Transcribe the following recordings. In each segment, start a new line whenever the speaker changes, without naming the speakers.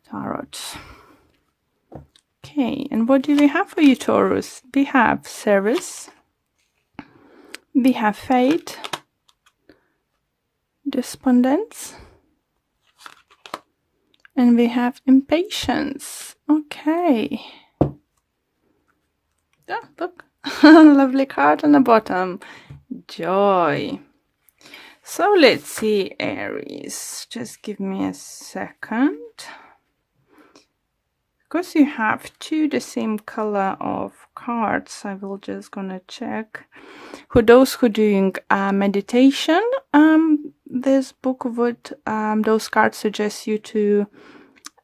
Tarot. Okay, and what do we have for you, Taurus? We have service, we have fate, despondence, and we have impatience. Okay. Oh, look, lovely card on the bottom. Joy. So let's see, Aries. Just give me a second. Because you have two the same color of cards, I will just gonna check. For those who doing meditation, this book would, those cards suggest you to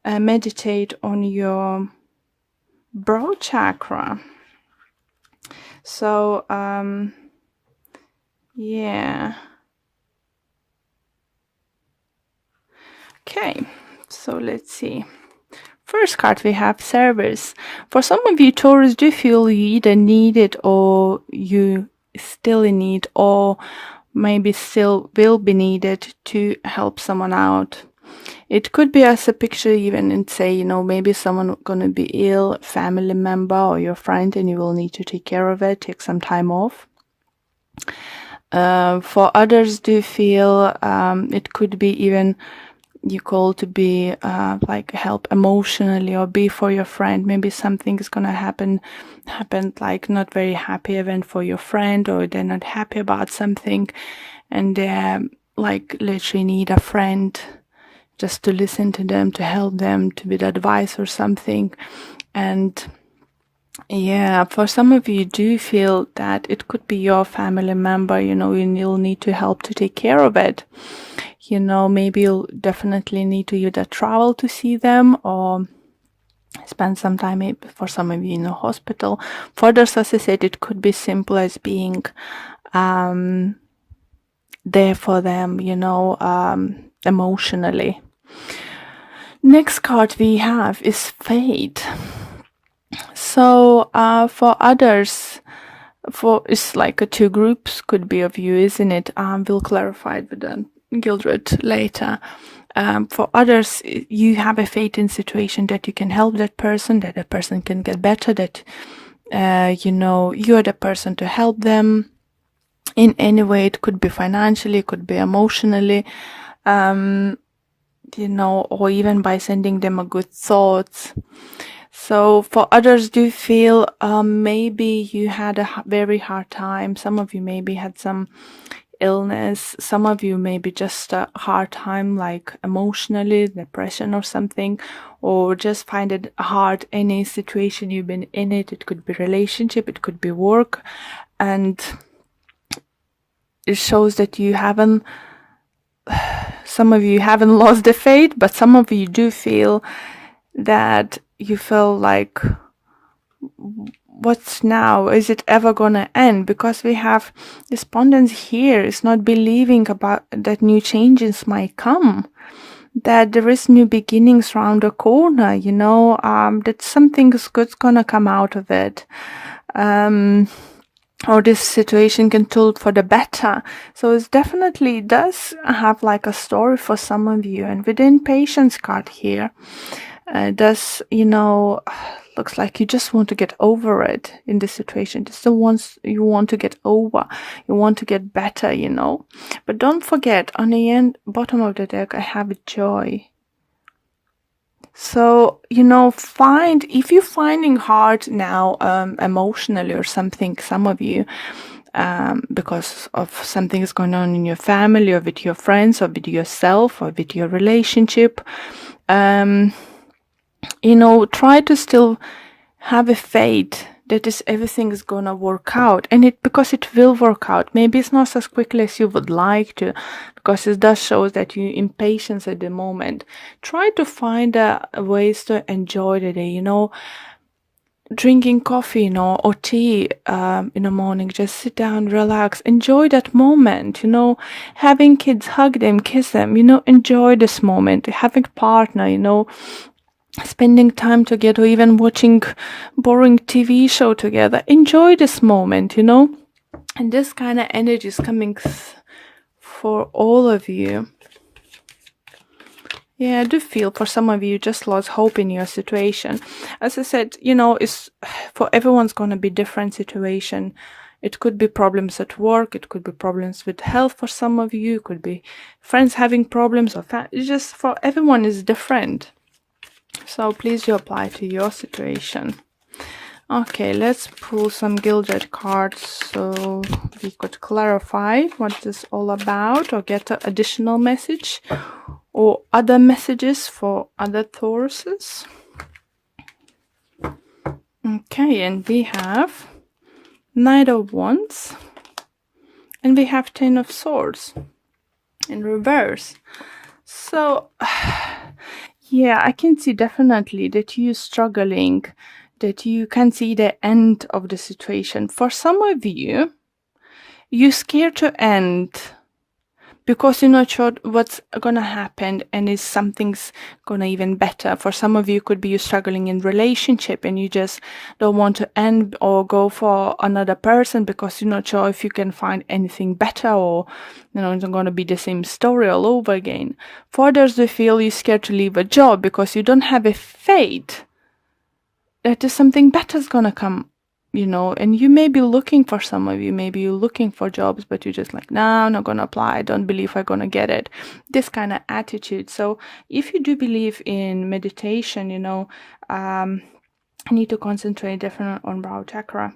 meditate on your brow chakra. So, yeah. Okay, so let's see. First card we have service. For some of you, Taurus, do feel you either need it or you still in need, or maybe still will be needed to help someone out. It could be as a picture even and say, you know, maybe someone gonna be ill, family member or your friend, and you will need to take care of it, take some time off. For others, do feel it could be even you call to be like help emotionally or be for your friend. Maybe something is gonna happen like not very happy event for your friend, or they're not happy about something and they like literally need a friend just to listen to them, to help them, to with advice or something. And yeah, for some of you do feel that it could be your family member, you know, you'll need to help to take care of it. You know, maybe you'll definitely need to either travel to see them or spend some time, maybe for some of you, in a hospital. For others, as I said, it could be simple as being there for them, you know, emotionally. Next card we have is fate. So for others, it's like two groups could be of you, isn't it? We'll clarify it with the Gildred later. For others, you have a fate in situation that you can help that person can get better, that you know, you're the person to help them in any way. It could be financially, it could be emotionally, you know, or even by sending them a good thoughts. So for others, do feel maybe you had a very hard time. Some of you maybe had some illness. Some of you maybe just a hard time, like emotionally, depression or something, or just find it hard any situation you've been in it. It could be relationship, it could be work, and it shows that you haven't, some of you haven't lost the faith, but some of you do feel that you feel like, what's now? Is it ever gonna end? Because we have despondence here. It's not believing about that new changes might come, that there is new beginnings around the corner, you know, that something good's gonna come out of it. Or this situation can tilt for the better. So it definitely does have like a story for some of you. And within patience card here, does, you know, looks like you just want to get over it in this situation. You want to get over, you want to get better, you know. But don't forget, on the bottom of the deck, I have joy. So, you know, if you're finding hard now, emotionally or something, some of you, because of something is going on in your family or with your friends or with yourself or with your relationship, you know, try to still have a faith that everything is gonna work out, and because it will work out. Maybe it's not as quickly as you would like to, because it does show that you're impatient at the moment. Try to find ways to enjoy the day, you know, drinking coffee, you know, or tea in the morning. Just sit down, relax, enjoy that moment, you know. Having kids, hug them, kiss them, you know, enjoy this moment. Having a partner, you know, spending time together, even watching boring TV show together. Enjoy this moment, you know. And this kind of energy is coming for all of you. Yeah, I do feel for some of you just lost hope in your situation. As I said, you know, it's for everyone's gonna be different situation. It could be problems at work, it could be problems with health for some of you, it could be friends having problems or it's just for everyone is different. So please you apply to your situation. Okay, let's pull some gilded cards so we could clarify what this is all about or get an additional message or other messages for other Tauruses. Okay, and we have Knight of Wands and we have Ten of Swords in reverse. So yeah, I can see definitely that you're struggling, that you can see the end of the situation. For some of you, you're scared to end because you're not sure what's gonna happen and is something's gonna even better. For some of you, could be you struggling in relationship and you just don't want to end or go for another person because you're not sure if you can find anything better, or you know it's gonna be the same story all over again. For others, they feel you're scared to leave a job because you don't have a faith that is something better's gonna come, you know, and you may be looking for, some of you, maybe you're looking for jobs, but you're just like, no, I'm not gonna apply, I don't believe I'm gonna get it. This kind of attitude. So if you do believe in meditation, you know, I need to concentrate definitely on brow chakra.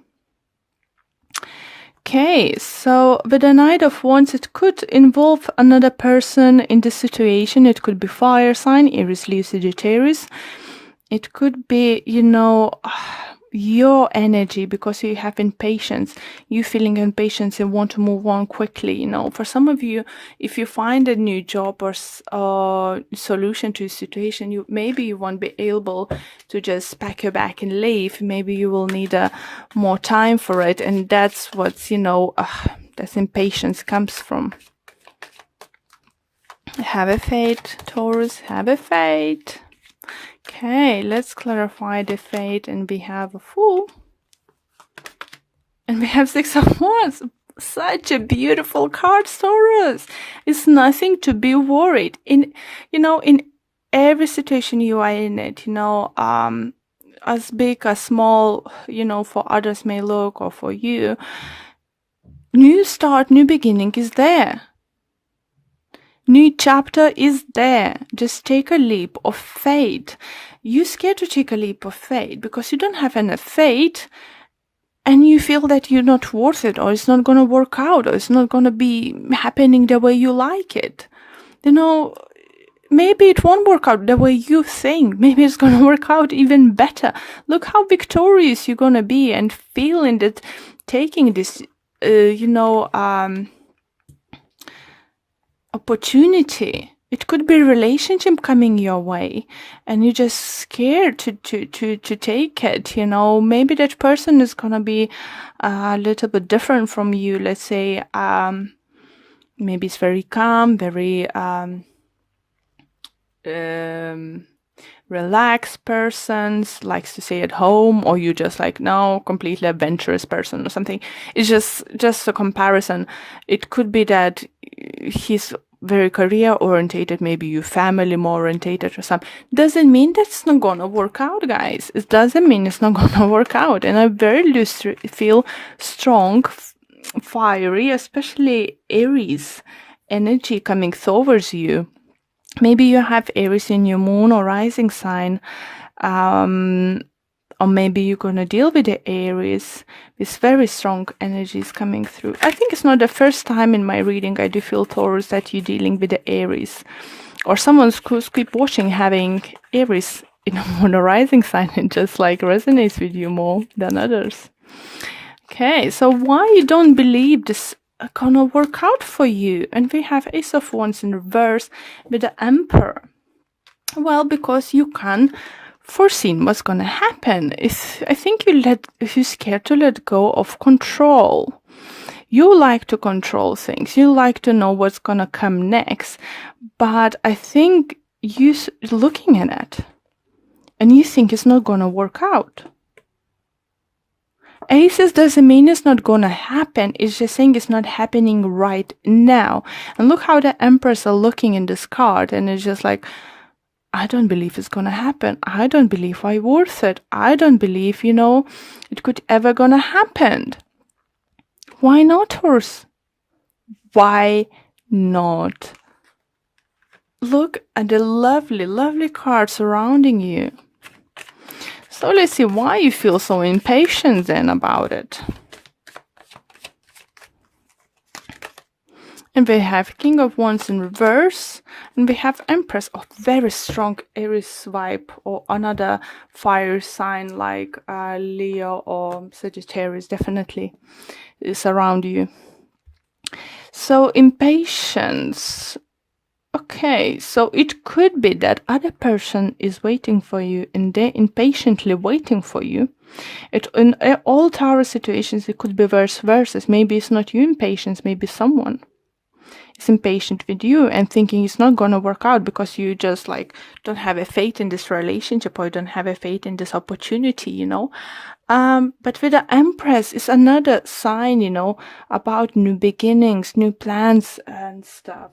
Okay, so with the Knight of Wands, it could involve another person in the situation. It could be fire sign, Aries, Leo, Sagittarius. It could be, you know, your energy because you have impatience. You feeling impatience and want to move on quickly, you know. For some of you, if you find a new job or solution to a situation, maybe you won't be able to just pack your bag and leave. Maybe you will need more time for it, and that's what's, you know, that's impatience comes from. Have a fate, Taurus, have a fate. Okay, let's clarify the fate, and we have a Fool. And we have Six of Wands. Such a beautiful card, Taurus. It's nothing to be worried. In every situation you are in it, you know, as big, as small, you know, for others may look, or for you, new start, new beginning is there. New chapter is there. Just take a leap of faith. You're scared to take a leap of faith because you don't have enough faith and you feel that you're not worth it, or it's not going to work out, or it's not going to be happening the way you like it. You know, maybe it won't work out the way you think. Maybe it's going to work out even better. Look how victorious you're going to be and feeling that taking this, opportunity. It could be a relationship coming your way and you're just scared to take it, you know. Maybe that person is gonna be a little bit different from you. Let's say maybe it's very calm, very relaxed person, likes to stay at home, or you just like, no, completely adventurous person or something. It's just a comparison. It could be that he's very career orientated, maybe you family more orientated or something. Doesn't mean that's not gonna work out, guys. It doesn't mean it's not gonna work out. And I very feel strong, fiery, especially Aries energy coming towards you. Maybe you have Aries in your moon or rising sign, or maybe you're going to deal with the Aries with very strong energies coming through. I think it's not the first time in my reading I do feel, Taurus, that you're dealing with the Aries. Or someone who's keep watching having Aries in a moon or rising sign and just like resonates with you more than others. Okay, so why you don't believe this gonna work out for you? And we have Ace of Wands in reverse with the Emperor. Well, because you can foresee what's gonna happen. I think you're scared to let go of control. You like to control things. You like to know what's gonna come next. But I think you're looking at it and you think it's not gonna work out. Aces doesn't mean it's not gonna happen. It's just saying it's not happening right now. And look how the Emperors are looking in this card, and it's just like, I don't believe it's gonna happen. I don't believe I'm worth it. I don't believe, it could ever gonna happen. Why not, Taurus? Why not? Look at the lovely, lovely cards surrounding you. So let's see why you feel so impatient then about it. And we have King of Wands in reverse. And we have Empress. Oh, very strong Aries vibe. Or another fire sign like Leo or Sagittarius definitely is around you. So impatience. Okay, so it could be that other person is waiting for you and they're impatiently waiting for you. In all Taurus situations, it could be vice versa. Maybe it's not you impatient, maybe someone is impatient with you and thinking it's not going to work out because you just like don't have a faith in this relationship or you don't have a faith in this opportunity, But with the Empress, it's another sign, about new beginnings, new plans and stuff.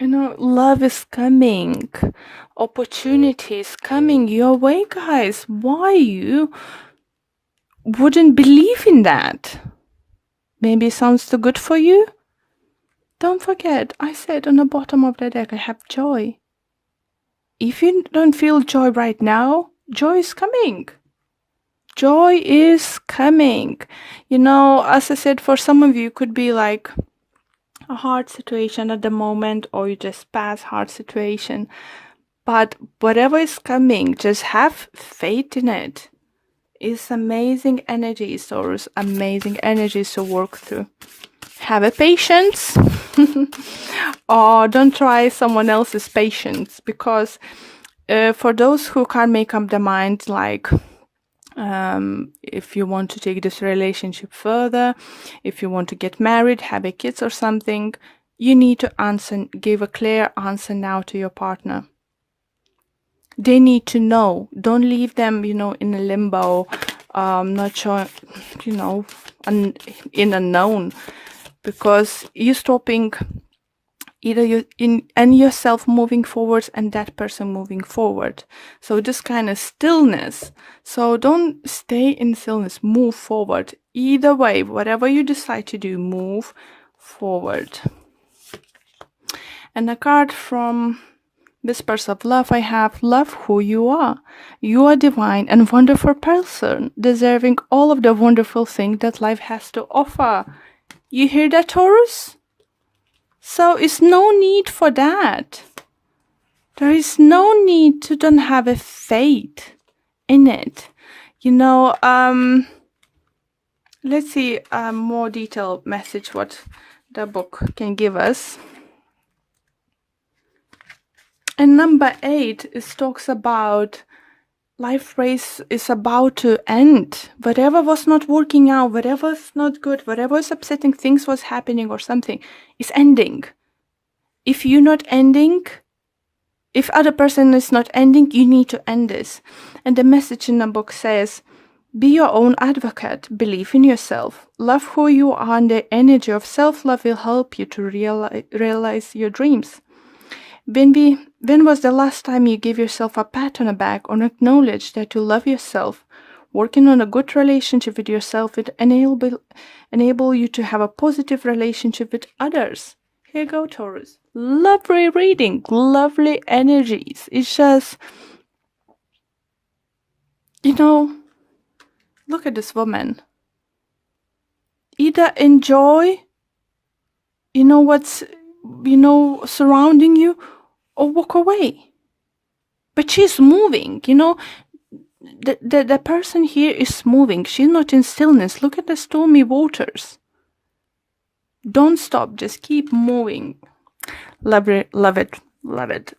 Love is coming. Opportunity is coming your way, guys. Why you wouldn't believe in that? Maybe it sounds too good for you? Don't forget, I said on the bottom of the deck I have joy. If you don't feel joy right now, joy is coming. Joy is coming. As I said, for some of you, it could be like a hard situation at the moment, or you just pass hard situation. But whatever is coming, just have faith in it. It's amazing energies, Taurus, amazing energies to work through. Have a patience. Or don't try someone else's patience, because for those who can't make up their mind, like if you want to take this relationship further, if you want to get married, have a kids or something, you need to give a clear answer now to your partner. They need to know. Don't leave them, in a limbo, not sure, in unknown, because you're stopping either you and yourself moving forward and that person moving forward. So this kind of stillness. So don't stay in stillness, move forward. Either way, whatever you decide to do, move forward. And a card from Whispers of Love I have: love who you are. You are divine and wonderful person, deserving all of the wonderful things that life has to offer. You hear that, Taurus? So it's no need for that. There is no need to don't have a faith in it. Let's see a more detailed message what the book can give us. And number 8 talks about life race is about to end. Whatever was not working out, whatever was not good, whatever was upsetting things was happening or something is ending. If you're not ending, if other person is not ending, you need to end this. And the message in the book says, be your own advocate, believe in yourself, love who you are, and the energy of self-love will help you to realize your dreams. When was the last time you gave yourself a pat on the back or acknowledged that you love yourself? Working on a good relationship with yourself will enable you to have a positive relationship with others. Here you go, Taurus. Lovely reading, lovely energies. It's just, look at this woman. Either enjoy, what's surrounding you, or walk away. But she's moving, the person here is moving. She's not in stillness. Look at the stormy waters. Don't stop, just keep moving. Love it, love it, love it.